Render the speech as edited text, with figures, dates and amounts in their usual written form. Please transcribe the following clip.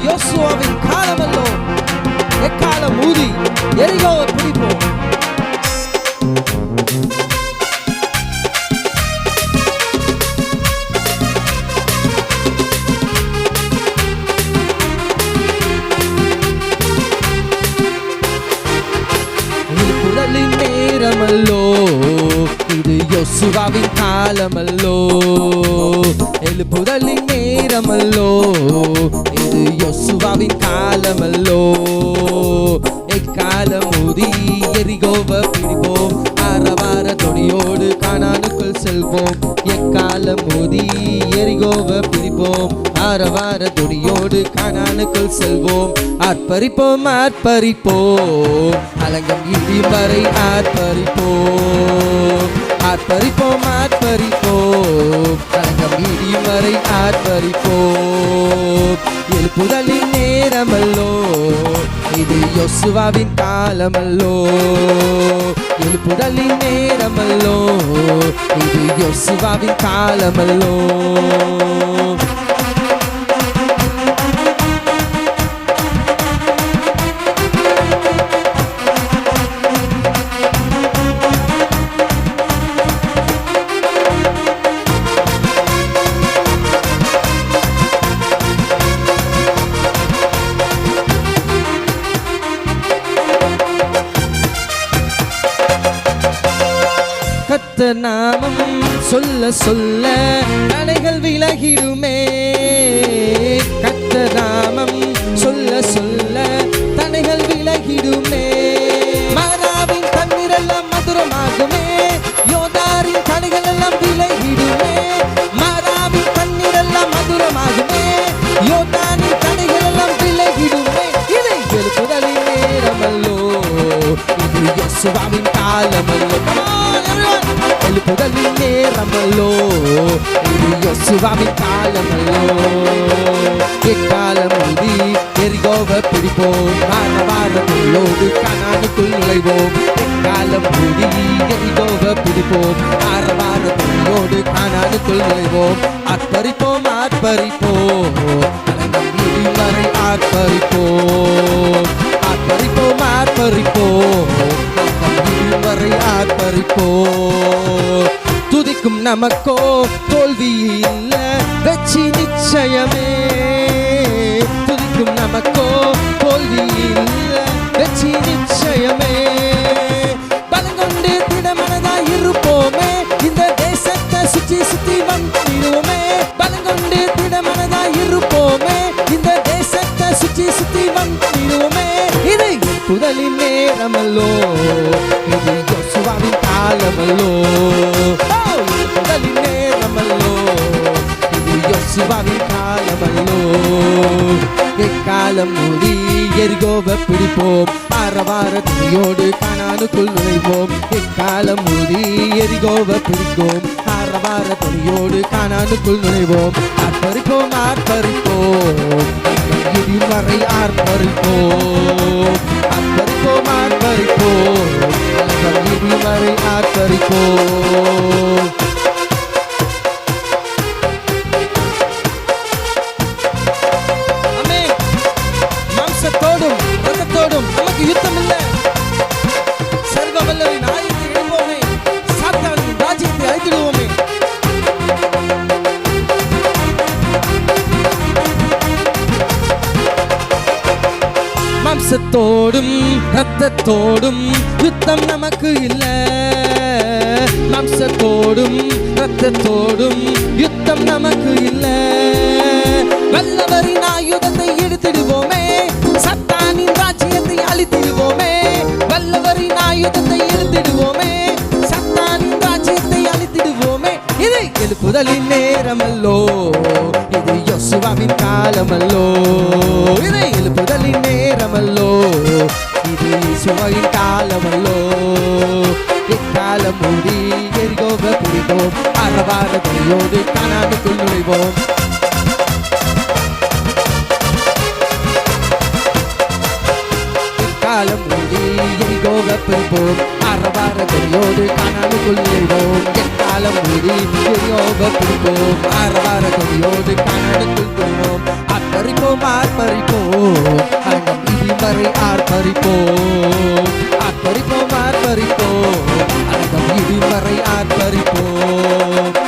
யோசுவாவின் காலமல்லோ. எக்காலம் ஊதி எரிகோவை பிடிப்போம். எழுப்புதலின் நேரமல்லோ, இது யோசுவாவின் காலமல்லோ. எழுப்புதலின் நேரமல்லோ, இது யோசுவாவின் காலமல்லோ. எக்காலம் ஊதி எரிகோவை பிடிப்போம். ஆரவார தொனியோடு கானானுக்குள் செல்வோம். எக்காலம் ஊதி எரிகோவை பிடிப்போம். ஆரவார தொனியோடு கானானுக்குள் செல்வோம். ஆர்ப்பரிப்போம் ஆர்ப்பரிப்போம், அலங்கம் இடியும் வரை ஆர்ப்பரிப்போம். ஆர்ப்பரிப்போம் ஆர்ப்பரிப்போம், அலங்கம் இடியும் வரை ஆர்ப்பரிப்போம். எழுப்புதலின் நேரமல்லோ, இது யோசுவாவின் காலமல்லோ. எழுப்புதலின் நேரமல்லோ, இது யோசுவாவின் காலமல்லோ. கர்த்தர் நாமம் சொல்ல சொல்ல தடைகள் விலகிடுமே. கர்த்தர் நாமம் சொல்ல சொல்ல தடைகள் விலகிடுமே. மாராவின் தண்ணீர் எல்லாம் மதுரமாகுமே. யோதாரின் தடைகள் எல்லாம் விலகிடுமே. மாராவின் தண்ணீர் எல்லாம் மதுரமாகுமே. யோதாரின் தடைகள் எல்லாம் விலகிடுமே. இதை எழுப்புதலின் நேரமல்லோ, இது யோசுவாவின் காலமல்லோ. எழுப்புதலின் நேரமல்லோ, இது யோசுவாவின் காலமல்லோ. எக்காலம் ஊதி எரிகோவை பிடிப்போம். ஆரவாரங்களோடு கானானுக்குள் நுழைவோம். எக்காலம் ஊதி எரிகோவை பிடிப்போம். ஆரவாரங்களோடு கானானுக்குள் நுழைவோம். ஆர்ப்பரிப்போம் ஆர்ப்பரிப்போம், அலங்கம் இடியும் வரை ஆர்ப்பரிப்போம். ஆர்ப்பரிப்போம் ஆர்ப்பரிப்போம், வரை ஆர்ப்பரிப்போம். துதிக்கும் நமக்கோ தோல்வி இல்ல, வெற்றி நிச்சயமே. துதிக்கும் நமக்கோ தோல்வி இல்ல, வெற்றி நிச்சயமே. பலங்கொண்டு திடமனதாய் இருப்போமே. இந்த தேசத்தை சுற்றி சுற்றி வந்திடுவோமே. பலங்கொண்டு திடமனதாய் இருப்போமே. இந்த தேசத்தை சுற்றி சுற்றி வந்திடுவோமே. இதை எழுப்புதலின் நேரமல்லோ, இது யோசுவாவின் காலமல்லோ. எழுப்புதலின் நேரமல்லோ, இது யோசுவாவின் காலமல்லோ. எக்காலம் மூடி எரிகோவை பிடிப்போம். ஆரவார துணியோடு கானானுக்குள் நுழைவோம். எக்காலம் மூடி எரிகோவை பிடிப்போம். ஆரவார துணியோடு கானானுக்குள் நுழைவோம். ஆர்ப்பரிப்போம் ஆர்ப்பரிப்போம், இடியும் வரை ஆர்ப்பரிப்போம். ஆர்ப்பரிப்போம் ஆர்ப்பரிப்போம், அலங்கம் இடியும் வரை ஆர்ப்பரிப்போம். ஆமென். மாம்சத்தோடும் இரத்தத்தோடும் நமக்கு யுத்தம் இல்லை. சர்வ வல்லவரின் ஆயுதத்தை எடுப்போமே. சாத்தானின் ராஜ்யத்தை அழித்திடுவோமே. மாம்சத்தோடும் இரத்தத்தோடும் யுத்தம் நமக்கு இல்ல. மாம்சத்தோடும் இரத்தத்தோடும் யுத்தம் நமக்கு இல்ல. வல்லவரின் ஆயுதத்தை எடுத்திடுவோமே. சத்தானின் ராஜ்யத்தை அழித்திடுவோமே. வல்லவரின் ஆயுதத்தை எடுத்திடுவோமே. சத்தானின் ராஜ்யத்தை அழித்திடுவோமே. இது எழுப்புதலின் நேரமல்லோ, இது யோசுவாவின் காலமல்லோ. இது எழுப்புதலின் நேரமல்லோ, இது யோசுவாவின் காலமல்லோ. எக்காலம் மூடி எரிகோவை பிடிப்போம். ஆரவார துணியோடு கானானுக்குள் நுழைவோம். எக்காலம் மூடி எரிகோவை பிடிப்போம். ஆரவார துணியோடு கானானுக்குள் நுழைவோம். எக்காலம் மூடி எரிகோவை பிடிப்போம். ஆரவார துணியோடு கானானுக்குள் நுழைவோம். ஆர்ப்பரிப்போம் ஆர்ப்பரிப்போம் அரங்கம் இடியும் வரை ஆர்ப்பரிப்போம் ஆர்ப்பரிப்போம் ஆர்ப்பரிப்போம் அரங்கம் இடியும் வரை ஆர்ப்பரிப்போம்